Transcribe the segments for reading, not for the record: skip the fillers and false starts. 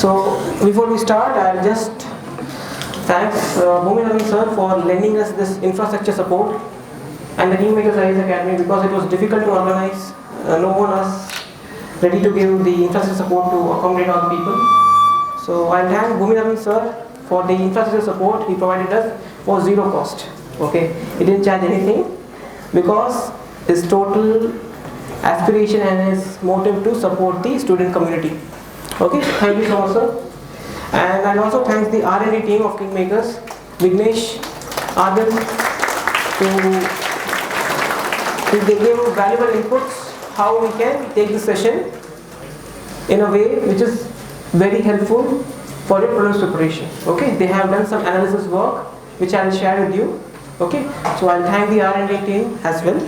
So before we start, I'll just thank Bhumi Ravi sir for lending us this infrastructure support and the KingMakers IAS Academy, because it was difficult to organize. No one was ready to give the infrastructure support to accommodate all the people. So I thank Bhumi Ravi sir for the infrastructure support he provided us for zero cost. Okay, he didn't charge anything because his total aspiration and his motive to support the student community. Okay, thank you so much, sir. And I'll also thank the R&D team of KingMakers, Vignesh, Arvind, they gave valuable inputs how we can take the session in a way which is very helpful for your prelims preparation. Okay, they have done some analysis work which I will share with you. Okay, so I'll thank the R&D team as well.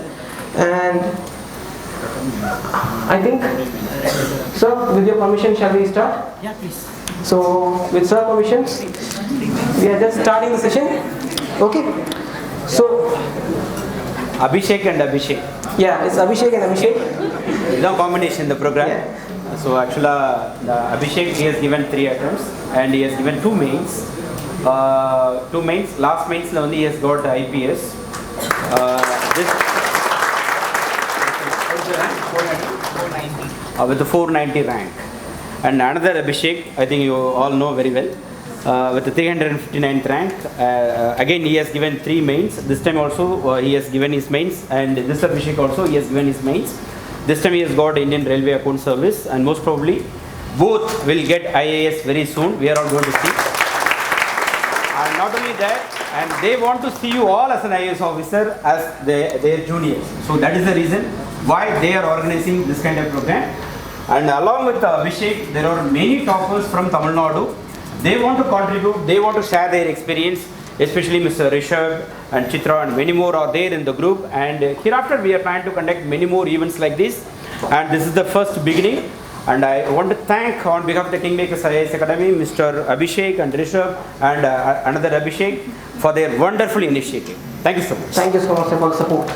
And I think, sir, with your permission, shall we start? Yeah, please. So, with sir permission, we are just starting the session. Okay. So, Abishek and Abishek. Yeah, it's Abishek and Abishek. No combination in the program. Yeah. So actually, the Abishek, he has given 3 attempts and he has given 2 mains. 2 mains. Last mains only he has got IPS. With the 490 rank. And another Abishek, I think you all know very well, with the 359th rank. Again, he has given 3 mains. This time also he has given his mains, and this Abishek also he has given his mains. This time he has got Indian Railway Account Service, and most probably both will get IAS very soon. We are all going to see. And not only that, and they want to see you all as an IAS officer as their juniors. So that is the reason why they are organizing this kind of program. And along with Abhishek, there are many toppers from Tamil Nadu. They want to contribute, they want to share their experience, especially Mr. Rishabh and Chitra and many more are there in the group. And hereafter we are planning to conduct many more events like this. And this is the first beginning. And I want to thank on behalf of the KingMakers IAS Academy, Mr. Abhishek and Rishabh and another Abhishek for their wonderful initiative. Thank you so much. Thank you so much for the support.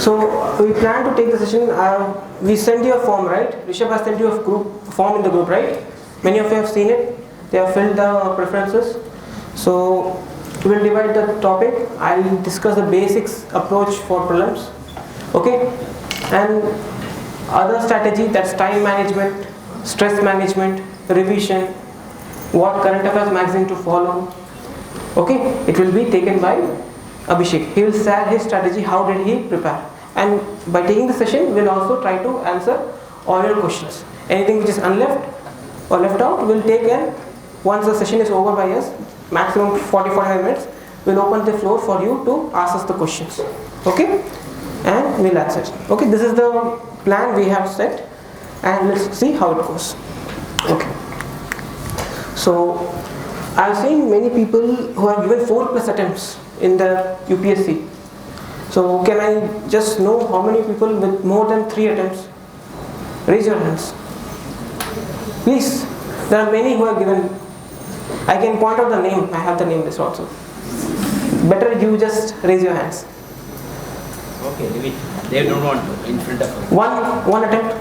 So we plan to take the session. We sent you a form, right? Rishabh has sent you a form in the group, right? Many of you have seen it. They have filled the preferences. So we will divide the topic. I will discuss the basics approach for prelims. Okay? And other strategy, that's time management, stress management, revision, what current affairs magazine to follow. Okay? It will be taken by Abhishek. He will share his strategy, how did he prepare. And by taking the session, we will also try to answer all your questions. Anything which is unleft or left out, we will take in. Once the session is over by us, maximum 40-45 minutes, we will open the floor for you to ask us the questions. Okay? And we will answer it. Okay, this is the plan we have set. And let's see how it goes. Okay. So, I have seen many people who have given 4+ attempts in the UPSC. So can I just know how many people with more than 3 attempts? Raise your hands. Please. There are many who have given. I can point out the name. I have the name list also. Better you just raise your hands. Okay, leave it. They don't want to in front of us. One attempt.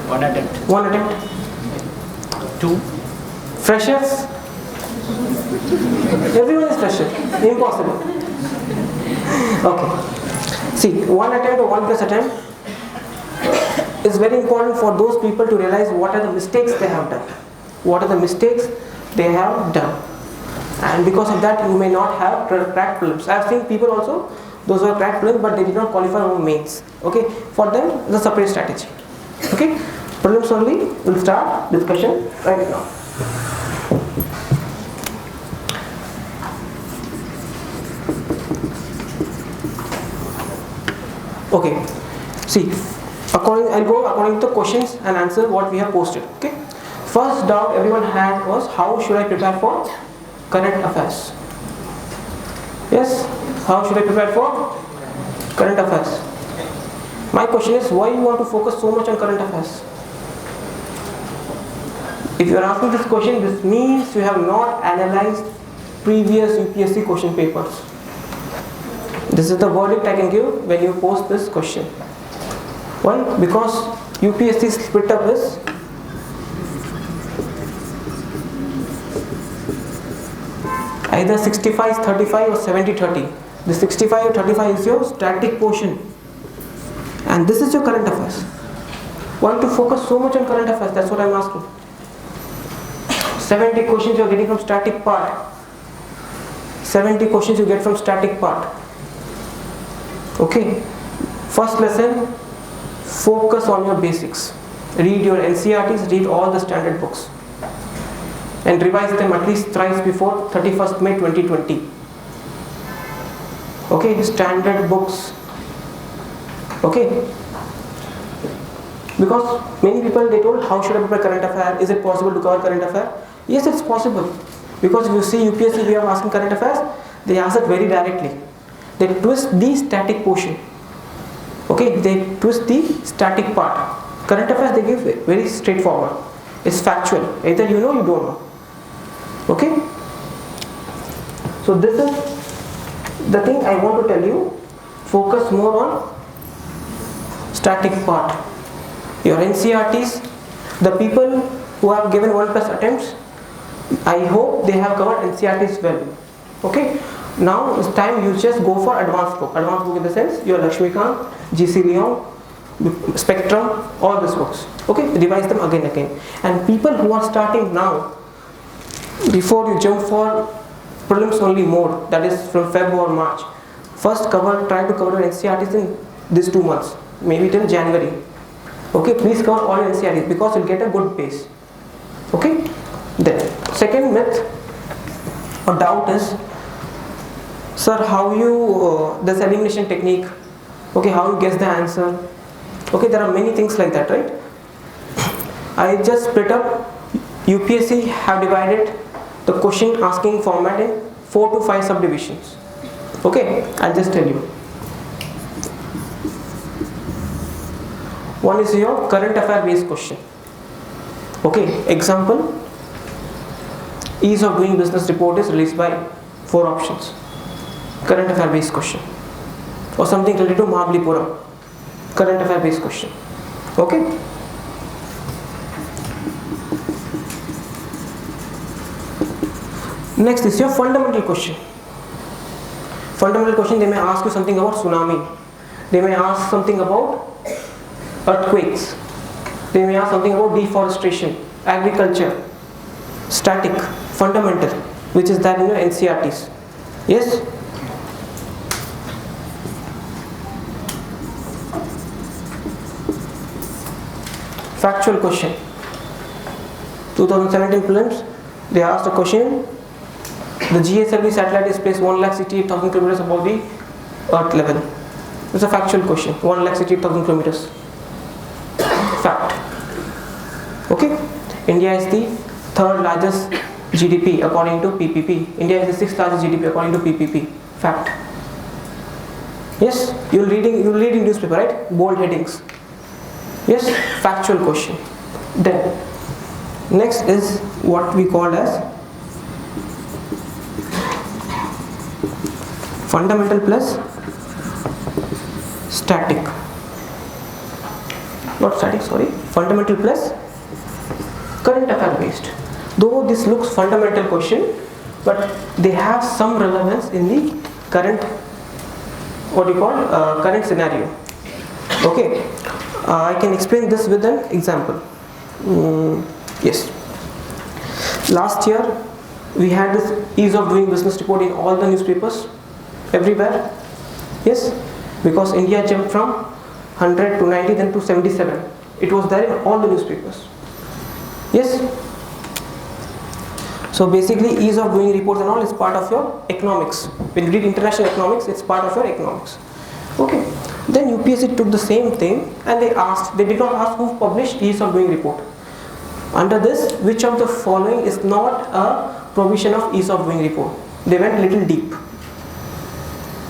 1 attempt. 1 attempt. 2. Freshers. Everyone is fresher. Impossible. Okay. See, 1 attempt or 1+ attempt is very important for those people to realize what are the mistakes they have done. What are the mistakes they have done. And because of that, you may not have cracked prelims. I have seen people also, those who have cracked prelims, but they did not qualify for mains. Okay. For them, it's a separate strategy. Okay. Prelims only. We'll start discussion right now. Okay, see, I'll go according to the questions and answer what we have posted. Okay, first doubt everyone had was how should I prepare for current affairs? Yes, how should I prepare for current affairs? My question is, why you want to focus so much on current affairs? If you are asking this question, this means you have not analyzed previous UPSC question papers. This is the verdict I can give when you post this question. Why? Because UPSC split up is Either 65 is 35 or 70 30. The 65 or 35 is your static portion, and this is your current affairs. Want to focus so much on current affairs? That's what I'm asking. 70 questions you are getting from static part. 70 questions you get from static part. Okay. First lesson, focus on your basics. Read your NCERTs, read all the standard books, and revise them at least thrice before 31st May 2020. Okay, standard books. Okay. Because many people, they told, how should I prepare current affair? Is it possible to cover current affair? Yes, it's possible. Because if you see UPSC, we are asking current affairs, they ask it very directly. They twist the static portion. Okay, they twist the static part. Current affairs, they give very straightforward. It's factual. Either you know, you don't know. Okay. So this is the thing I want to tell you. Focus more on static part. Your NCERTs, the people who have given 1+ attempts, I hope they have covered NCERTs well. Okay. Now it's time you just go for advanced book. Advanced book in the sense your Lakshmikant, GC Leon, Spectrum, all these books. Okay, revise them again. And people who are starting now, before you jump for prelims only mode, that is from Feb or March, first try to cover your NCERTs in these 2 months, maybe till January. Okay, please cover all NCERTs because you'll get a good base. Okay. Then second myth or doubt is, sir, how you this elimination technique? Okay, how you guess the answer? Okay, there are many things like that, right? I just split up. UPSC have divided the question asking format in 4 to 5 subdivisions. Okay, I'll just tell you. One is your current affair based question. Okay, example, ease of doing business report is released by 4 options. Current affair based question. Or something related to Mahabalipuram. Current affair based question. Okay. Next is your fundamental question. Fundamental question, they may ask you something about tsunami. They may ask something about earthquakes. They may ask something about deforestation, agriculture, static, fundamental, which is that in your NCERTs. Yes? Factual question. 2017 prelims, they asked a question. The GSLV satellite is placed 1,68,000 kilometers above the earth level. It's a factual question. 1,68,000 kilometers. Fact. Okay. India is the 3rd largest GDP according to PPP. India is the 6th largest GDP according to PPP. Fact. Yes. You're reading newspaper, right? Bold headings. Yes. Factual question. Then next is what we call as fundamental plus static. Not static, sorry. Fundamental plus current affair based. Though this looks fundamental question, but they have some relevance in the current, current scenario. Okay. I can explain this with an example. Yes. Last year we had this ease of doing business report in all the newspapers, everywhere. Yes, because India jumped from 100 to 90 then to 77. It was there in all the newspapers. Yes. So basically ease of doing reports and all is part of your economics. When you read international economics, it's part of your economics. Okay. Then UPSC took the same thing and they did not ask who published ease of doing report. Under this, which of the following is not a provision of ease of doing report? They went a little deep.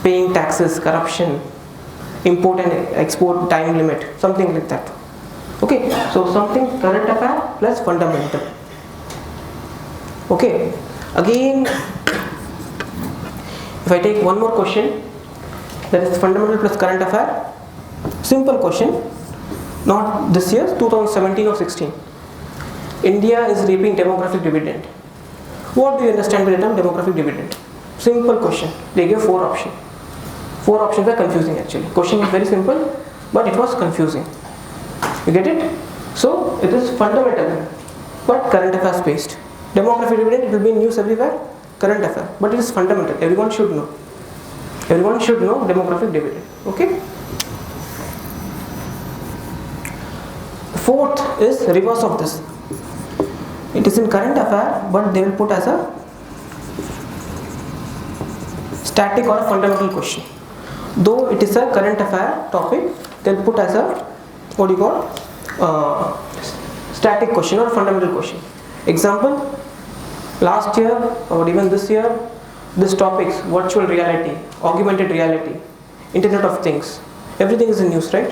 Paying taxes, corruption, import and export time limit, something like that. Okay, so something current affair plus fundamental. Okay, again, if I take one more question, that is fundamental plus current affair, simple question, not this year, 2017 or 16. India is reaping demographic dividend. What do you understand by the term demographic dividend? Simple question. They gave 4 options. 4 options are confusing actually. Question was very simple, but it was confusing. You get it? So it is fundamental, but current affairs based. Demographic dividend, it will be in news everywhere, current affair, but it is fundamental. Everyone should know. Everyone should know demographic dividend. Okay? Fourth is reverse of this. It is in current affair, but they will put as a static or a fundamental question. Though it is a current affair topic, they will put as a what do you call static question or fundamental question. Example, last year or even this year, this topics, virtual reality, augmented reality, Internet of Things, everything is in news, right?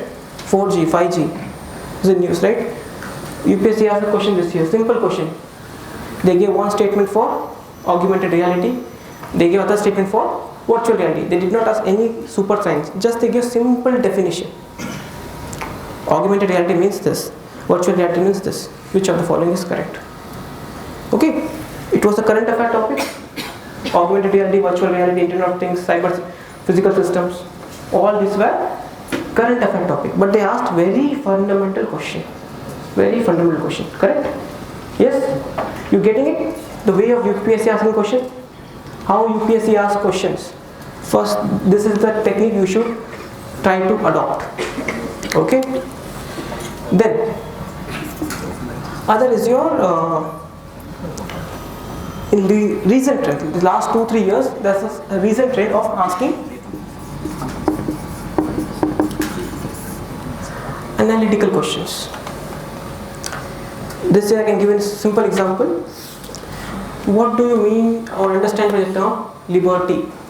4G, 5G is in news, right? UPSC asked a question this year, simple question. They gave one statement for augmented reality, they gave other statement for virtual reality. They did not ask any super science, just they gave simple definition. Augmented reality means this, virtual reality means this. Which of the following is correct? Okay, it was a current affair topic. Augmented reality, virtual reality, Internet of Things, cyber physical systems, all these were current affair topic. But they asked very fundamental question. Very fundamental question, correct? Yes? You getting it? The way of UPSC asking question? How UPSC asks questions? First, this is the technique you should try to adopt. Okay? Then, other is your in the recent trend, the last 2-3 years, there's a recent trend of asking analytical questions. This year I can give a simple example. What do you mean or understand by the term liberty?